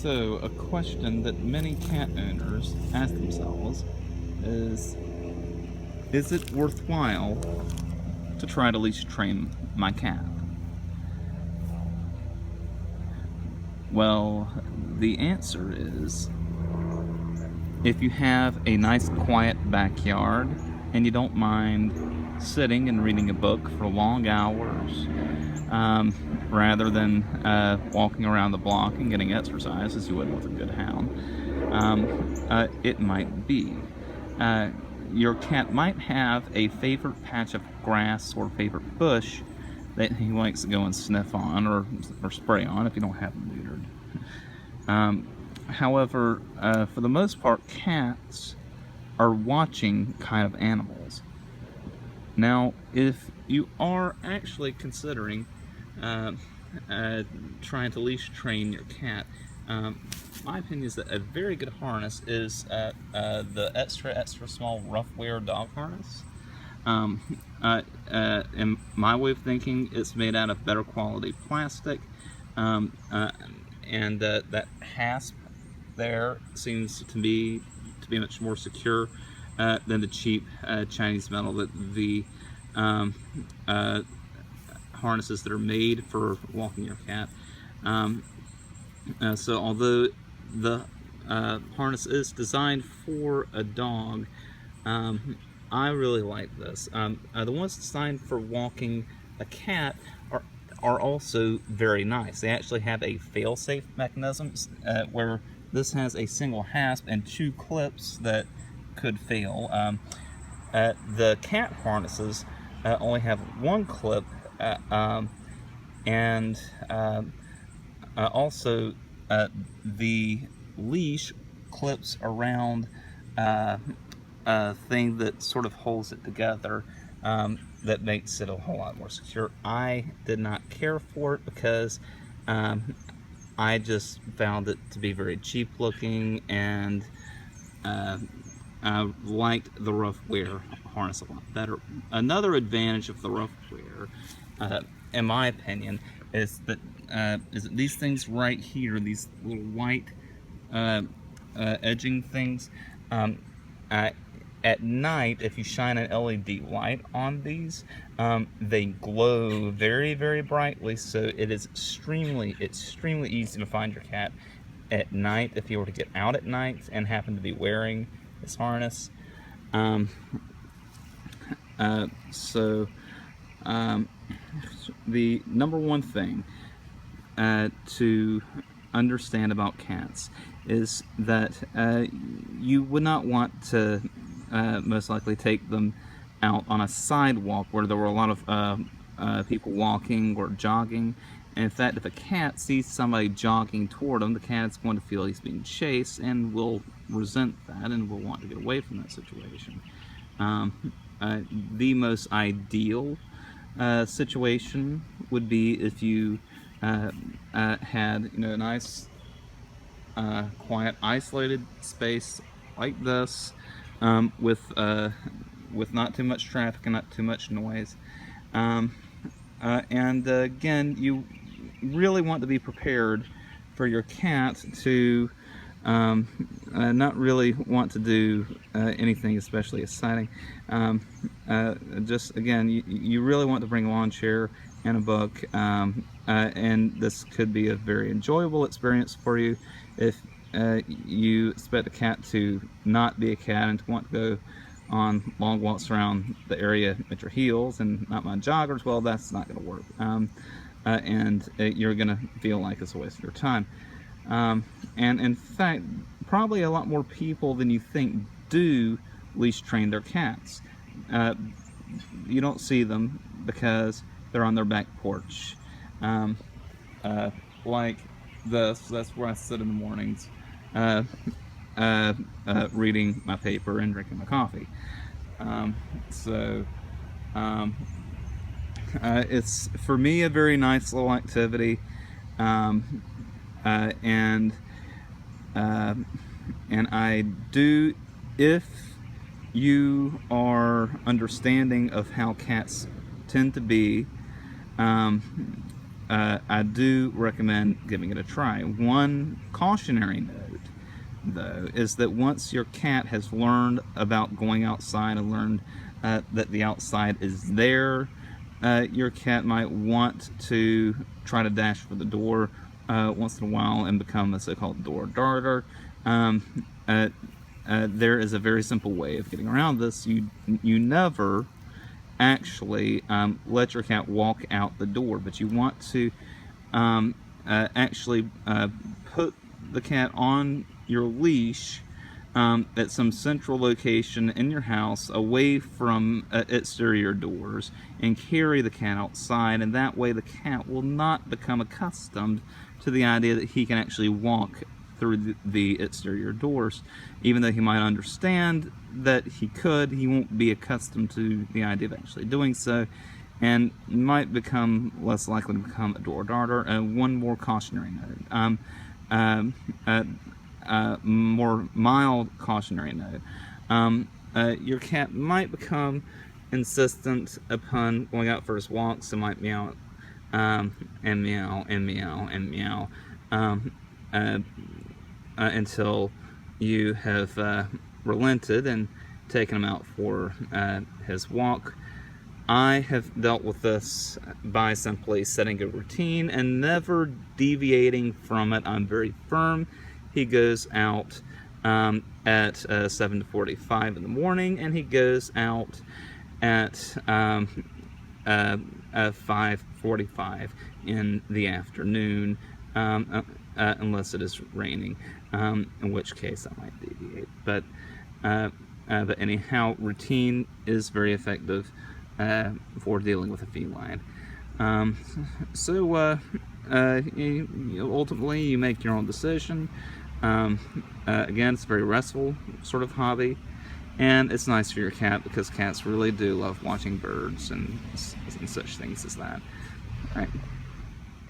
So, a question that many cat owners ask themselves is it worthwhile to try to leash train my cat? Well, the answer is if you have a nice quiet backyard and you don't mind sitting and reading a book for long hours, rather than walking around the block and getting exercise as you would with a good hound, it might be. Uh, your cat might have a favorite patch of grass or favorite bush that he likes to go and sniff on or spray on if you don't have him neutered. However, for the most part, cats are watching kind of animals. Now, if you are actually considering uh, trying to leash train your cat, my opinion is that a very good harness is the extra small rough wear dog harness. Um, in my way of thinking, it's made out of better quality plastic, um, uh, and that hasp there seems to be much more secure than the cheap Chinese metal that the um, uh, harnesses that are made for walking your cat. Um, so although the harness is designed for a dog, I really like this. The ones designed for walking a cat are also very nice. They actually have a fail-safe mechanism where this has a single hasp and two clips that could fail. The cat harnesses only have one clip, and also the leash clips around a thing that sort of holds it together, that makes it a whole lot more secure. I did not care for it because I just found it to be very cheap looking, and I liked the rough wear harness a lot better. Another advantage of the rough wear, in my opinion, is that these things right here, these little white edging things, at night, if you shine an LED light on these, they glow very, very brightly. So it is extremely easy to find your cat at night if you were to get out at night and happen to be wearing this harness. So the number one thing to understand about cats is that you would not want to most likely take them out on a sidewalk where there were a lot of people walking or jogging. And in fact, if a cat sees somebody jogging toward him, the cat's going to feel he's being chased and will resent that and will want to get away from that situation. The most ideal situation would be if you had a nice quiet isolated space like this, with not too much traffic and not too much noise, and again, you really want to be prepared for your cat to not really want to do anything especially exciting. Just again, you really want to bring a lawn chair and a book, and this could be a very enjoyable experience for you if you expect a cat to not be a cat and to want to go on long walks around the area at your heels and not mind joggers. Well, that's not going to work, and you're going to feel like it's a waste of your time. And in fact, probably a lot more people than you think do leash train their cats. You don't see them because they're on their back porch, like this. That's where I sit in the mornings, reading my paper and drinking my coffee. It's, for me, a very nice little activity, and I do, if you are understanding of how cats tend to be, I do recommend giving it a try. One cautionary note, though, is that once your cat has learned about going outside and learned that the outside is there, your cat might want to try to dash for the door once in a while and become a so-called door darter. There is a very simple way of getting around this. You never actually let your cat walk out the door, but you want to actually put the cat on your leash at some central location in your house away from exterior doors, and carry the cat outside, and that way the cat will not become accustomed to the idea that he can actually walk through the exterior doors. Even though he might understand that he could, he won't be accustomed to the idea of actually doing so, and might become less likely to become a door darter. One more cautionary note, more mild cautionary note. Your cat might become insistent upon going out for his walks and might meow and meow and meow and meow until you have relented and taken him out for his walk. I have dealt with this by simply setting a routine and never deviating from it. I'm very firm. He goes out at 7:45 in the morning, and he goes out at 5:45 in the afternoon, unless it is raining, in which case I might deviate. But anyhow, routine is very effective for dealing with a feline. Ultimately, you make your own decision. Again, it's a very restful sort of hobby, and it's nice for your cat because cats really do love watching birds and such things as that. All right.